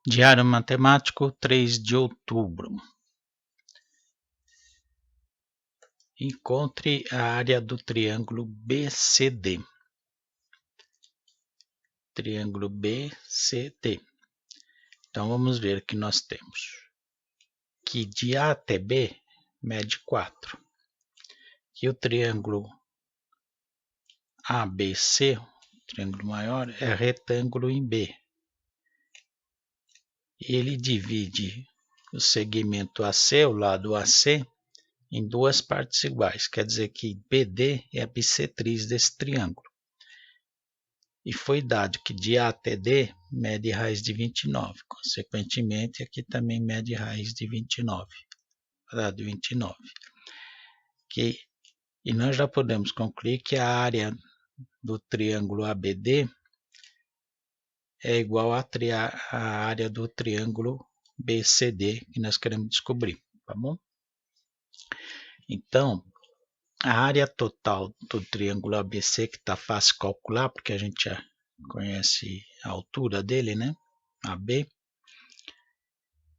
Diário Matemático, 3 de outubro. Encontre a área do triângulo BCD. Triângulo BCD. Então, vamos ver que nós temos que de A até B mede 4. Que o triângulo ABC, triângulo maior, é retângulo em B. Ele divide o segmento AC, o lado AC, em duas partes iguais. Quer dizer que BD é a bissetriz desse triângulo. E foi dado que de A até D mede raiz de 29. Consequentemente, aqui também mede raiz de 29. Quadrado de 29. E nós já podemos concluir que a área do triângulo ABD é igual à área do triângulo BCD que nós queremos descobrir, tá bom? Então, a área total do triângulo ABC, que está fácil calcular, porque a gente já conhece a altura dele, né? AB.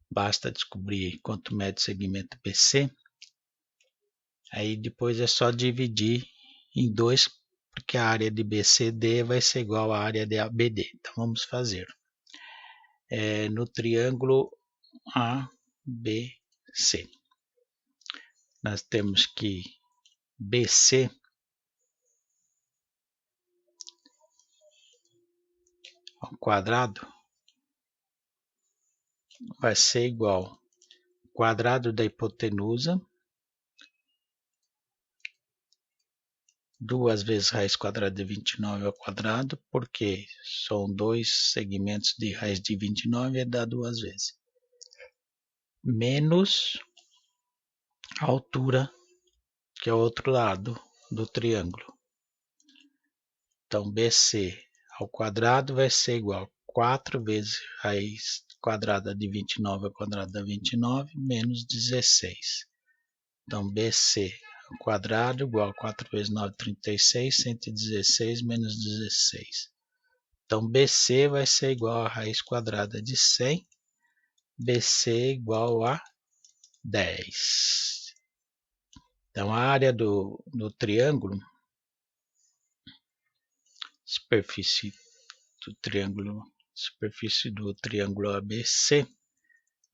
Basta descobrir quanto mede o segmento BC. Aí depois é só dividir em 2, porque a área de BCD vai ser igual à área de ABD. Então vamos fazer. No triângulo ABC, nós temos que BC ao quadrado vai ser igual ao quadrado da hipotenusa, 2 vezes raiz quadrada de 29 ao quadrado, porque são 2 segmentos de raiz de 29 e dá 2 vezes. Menos a altura, que é o outro lado do triângulo. Então, BC ao quadrado vai ser igual a 4 vezes raiz quadrada de 29 ao quadrado da 29, menos 16. Então, BC ao quadrado igual a 4 vezes 9, 36, 116 menos 16. Então, BC vai ser igual a raiz quadrada de 100, BC igual a 10. Então, a área do triângulo, superfície do triângulo ABC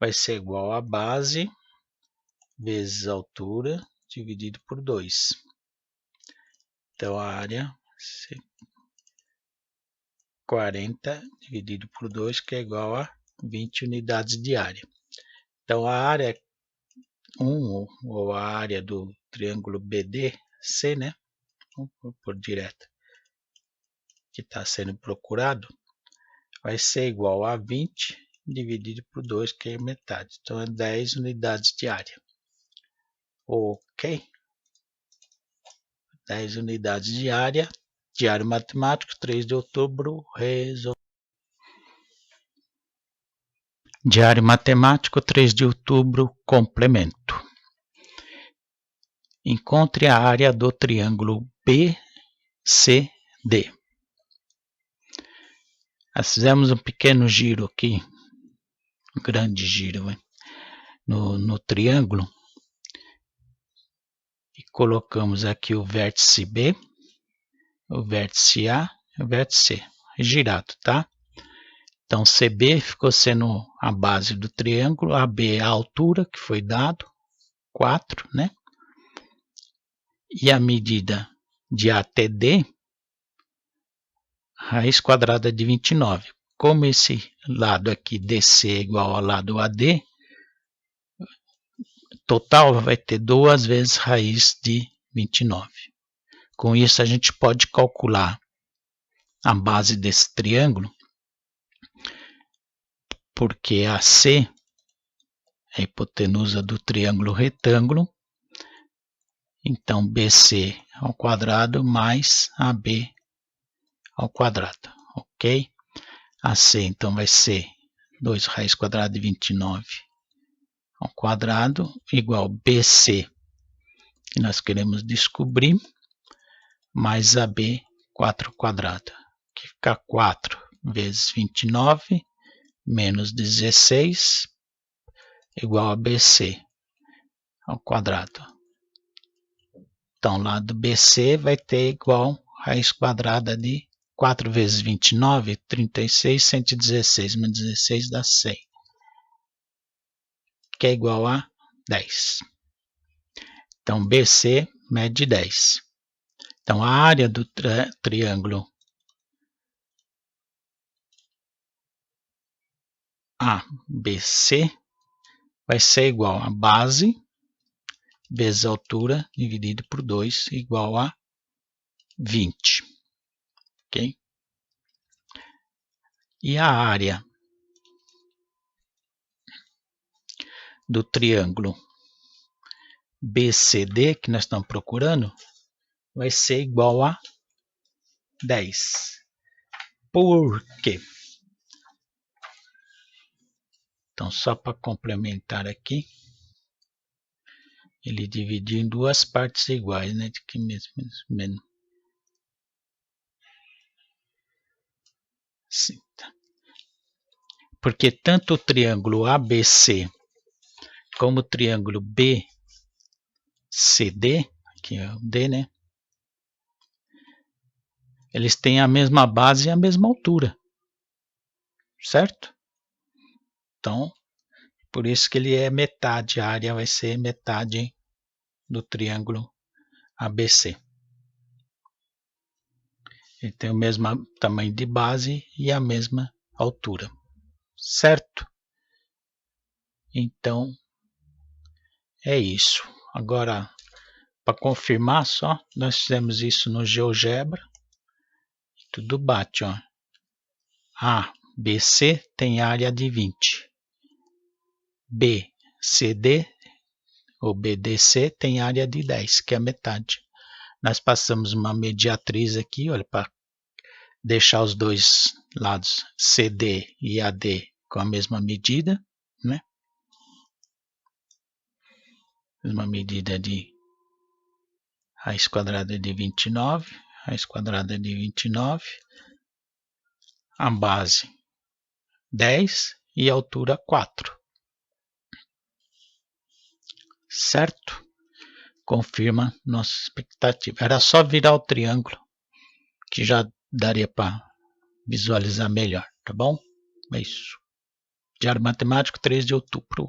vai ser igual a base vezes altura dividido por 2. Então, a área 40 dividido por 2, que é igual a 20 unidades de área. Então, a área 1, ou a área do triângulo BDC, né? Vamos por direto, que está sendo procurado, vai ser igual a 20 dividido por 2, que é metade. Então, é 10 unidades de área. Ok? 10 unidades de área. Diário Matemático, 3 de outubro, resolvido. Diário Matemático, 3 de outubro, complemento. Encontre a área do triângulo BCD. Nós fizemos um pequeno giro aqui, um grande giro, no triângulo. E colocamos aqui o vértice B, o vértice A e o vértice C, girado, tá? Então, CB ficou sendo a base do triângulo, AB é a altura que foi dado, 4, né? E a medida de A até D, raiz quadrada de 29. Como esse lado aqui DC é igual ao lado AD, total vai ter 2 vezes raiz de 29. Com isso, a gente pode calcular a base desse triângulo, porque AC é a hipotenusa do triângulo retângulo. Então, BC ao quadrado mais AB ao quadrado, ok? AC, então, vai ser 2 raiz quadrada de 29 ao quadrado, igual BC, que nós queremos descobrir, mais AB, 4 ao quadrado, que fica 4 vezes 29, menos 16 igual a BC ao quadrado. Então, lado BC vai ter igual a raiz quadrada de 4 vezes 29, 36, 116, menos 16 dá 100, que é igual a 10. Então, BC mede 10. Então, a área do triângulo ABC vai ser igual a base vezes a altura dividido por 2 igual a 20. Ok? E a área do triângulo BCD, que nós estamos procurando, vai ser igual a 10. Por quê? Então, só para complementar aqui, ele dividiu em duas partes iguais, né? Aqui mesmo. Sim, tá. Porque tanto o triângulo ABC como o triângulo BCD, aqui é o D, né? Eles têm a mesma base e a mesma altura, certo? Então, por isso que ele é metade, a área vai ser metade do triângulo ABC. Ele tem o mesmo tamanho de base e a mesma altura, certo? Então, é isso. Agora, para confirmar só, nós fizemos isso no GeoGebra. Tudo bate, ó. ABC tem área de 20. BCD ou BDC tem área de 10, que é a metade. Nós passamos uma mediatriz aqui, olha, para deixar os dois lados CD e AD com a mesma medida, né? Mesma medida de raiz quadrada de 29, raiz quadrada de 29, a base 10 e a altura 4. Certo? Confirma nossa expectativa. Era só virar o triângulo que já daria para visualizar melhor, tá bom? É isso. Diário Matemático, 3 de outubro.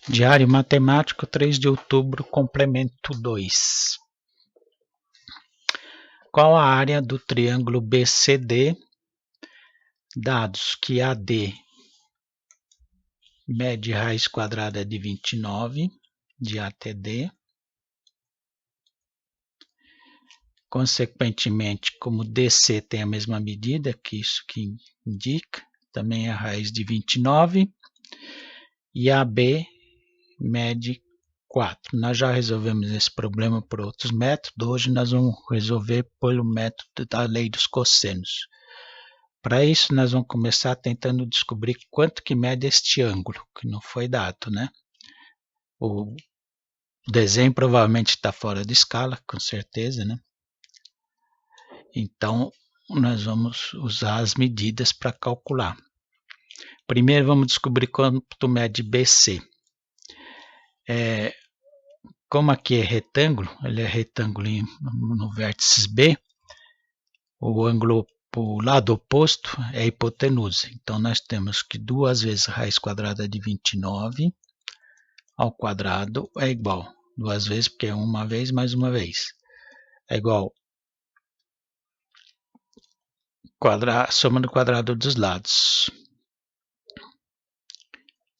Diário Matemático, 3 de outubro, complemento 2. Qual a área do triângulo BCD, dados que AD mede raiz quadrada de 29, de A até D. Consequentemente, como DC tem a mesma medida, que isso que indica, também é a raiz de 29, e AB mede 4. Nós já resolvemos esse problema por outros métodos, hoje nós vamos resolver pelo método da lei dos cossenos. Para isso, nós vamos começar tentando descobrir quanto que mede este ângulo, que não foi dado, né? O desenho provavelmente está fora de escala, com certeza, né? Então, nós vamos usar as medidas para calcular. Primeiro, vamos descobrir quanto mede BC. Como aqui é retângulo, ele é retângulo no vértice B, o ângulo para o lado oposto é a hipotenusa. Então, nós temos que 2 vezes raiz quadrada de 29 ao quadrado é igual. 2 vezes, porque é uma vez mais uma vez. É igual soma do quadrado dos lados.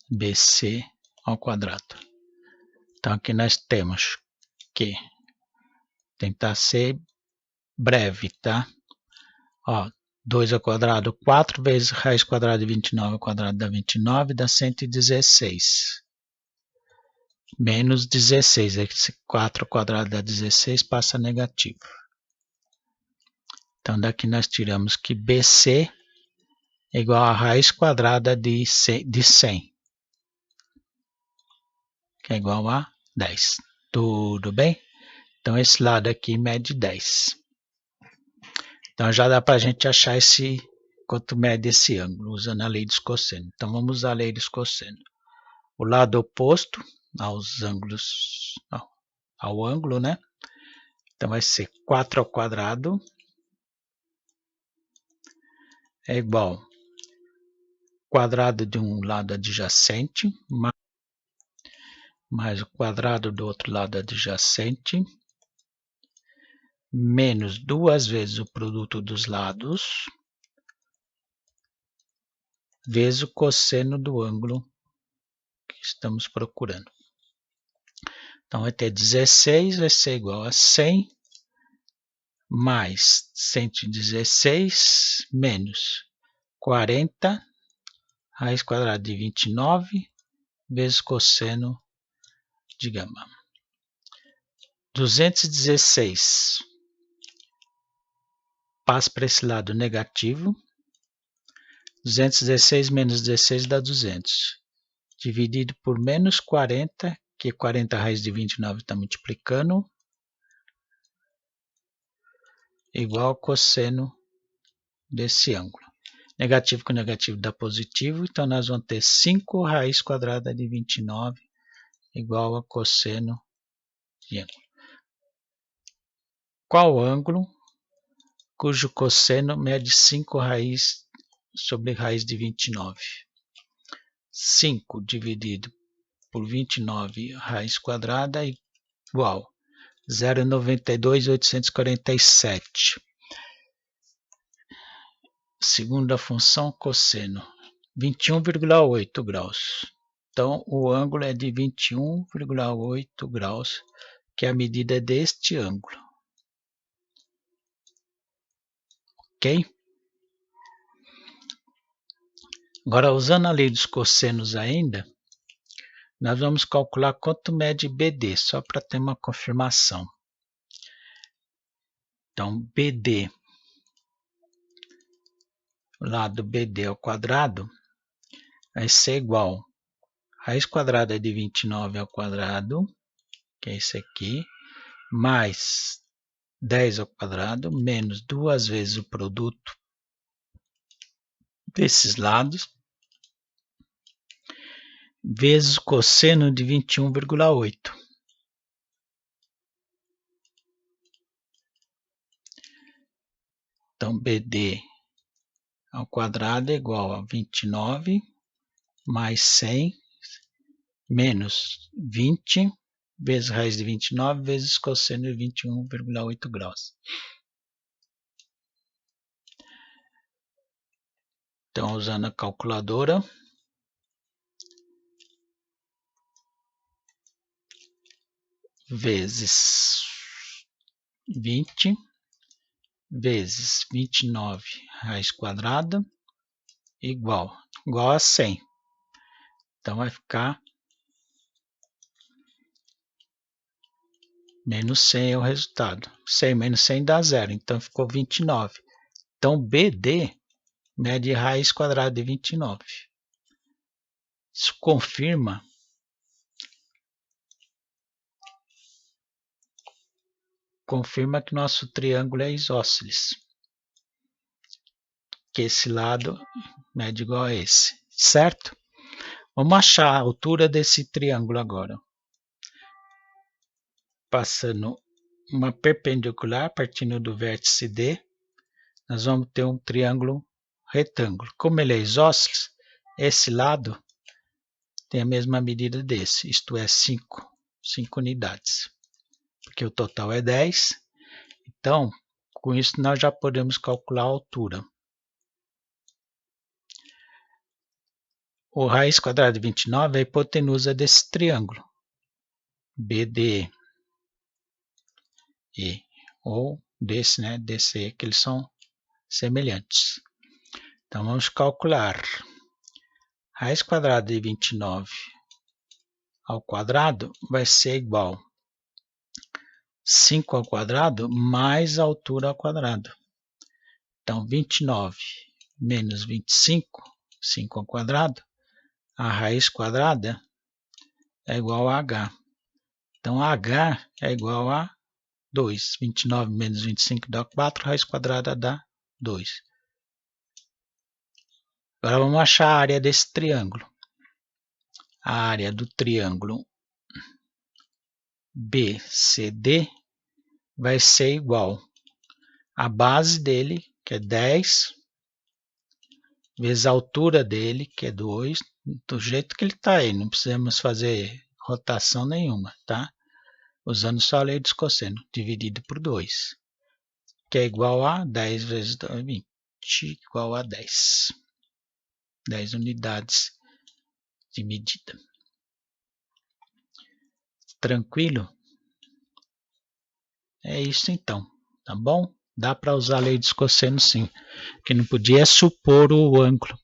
BC ao quadrado. Então, aqui nós temos que tentar ser breve, tá? Ó, 2 ao quadrado, 4 vezes raiz quadrada de 29 ao quadrado dá 29, dá 116. Menos 16, esse 4 ao quadrado dá 16, passa negativo. Então, daqui nós tiramos que BC é igual a raiz quadrada de 100, que é igual a 10. Tudo bem? Então, esse lado aqui mede 10. Então já dá para a gente achar quanto mede esse ângulo, usando a lei dos cossenos. Então vamos usar a lei dos cossenos. O lado oposto aos ângulos, ao ângulo, né? Então vai ser 4 ao quadrado é igual ao quadrado de um lado adjacente mais o quadrado do outro lado adjacente menos 2 vezes o produto dos lados vezes o cosseno do ângulo que estamos procurando. Então vai ter 16, vai ser igual a 100 mais 116 menos 40 raiz quadrada de 29 vezes cosseno de gama. 216 passa para esse lado negativo. 216 menos 16 dá 200. Dividido por menos 40, que 40 raiz de 29 está multiplicando, igual ao cosseno desse ângulo. Negativo com negativo dá positivo, então nós vamos ter 5 raiz quadrada de 29 igual a cosseno de ângulo. Qual ângulo cujo cosseno mede 5 raiz sobre raiz de 29? 5 dividido por 29 raiz quadrada igual 0,92,847. Segunda função, cosseno, 21,8 graus. Então, o ângulo é de 21,8 graus, que é a medida deste ângulo. Ok? Agora, usando a lei dos cossenos ainda, nós vamos calcular quanto mede BD, só para ter uma confirmação. Então, BD, o lado BD ao quadrado, vai ser igual a raiz quadrada de 29 ao quadrado, que é esse aqui, mais 10 ao quadrado, menos 2 vezes o produto desses lados, vezes o cosseno de 21,8. Então, BD ao quadrado é igual a 29 mais 100 menos 20 vezes raiz de 29 vezes cosseno de 21,8 graus. Então, usando a calculadora, vezes 20 vezes 29 raiz quadrada igual a 100. Então, vai ficar menos 100 é o resultado. 100 menos 100 dá 0, então ficou 29. Então, BD mede raiz quadrada de 29. Isso confirma que nosso triângulo é isósceles. Que esse lado mede igual a esse, certo? Vamos achar a altura desse triângulo agora. Passando uma perpendicular, partindo do vértice D, nós vamos ter um triângulo retângulo. Como ele é isósceles, esse lado tem a mesma medida desse, isto é 5 unidades. Porque o total é 10. Então, com isso nós já podemos calcular a altura. O raiz quadrada de 29 é a hipotenusa desse triângulo, BDE, ou desse, né, DCE, que eles são semelhantes. Então, vamos calcular. Raiz quadrada de 29 ao quadrado vai ser igual a 5 ao quadrado mais a altura ao quadrado. Então, 29 menos 25, 5 ao quadrado, a raiz quadrada é igual a h. Então, h é igual a 2. 29 menos 25 dá 4, raiz quadrada dá 2. Agora vamos achar a área desse triângulo. A área do triângulo BCD vai ser igual à base dele, que é 10, vezes a altura dele, que é 2, do jeito que ele está aí, não precisamos fazer rotação nenhuma, tá? Usando só a lei dos cossenos, dividido por 2, que é igual a 10 vezes 2, 20, igual a 10. 10 unidades de medida. Tranquilo? É isso então, tá bom? Dá para usar a lei dos cossenos sim. O que não podia é supor o ângulo,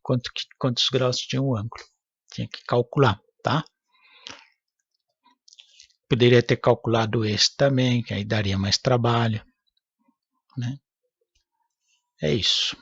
quantos graus tinha o ângulo. Tinha que calcular, tá? Poderia ter calculado esse também, que aí daria mais trabalho, né? É isso.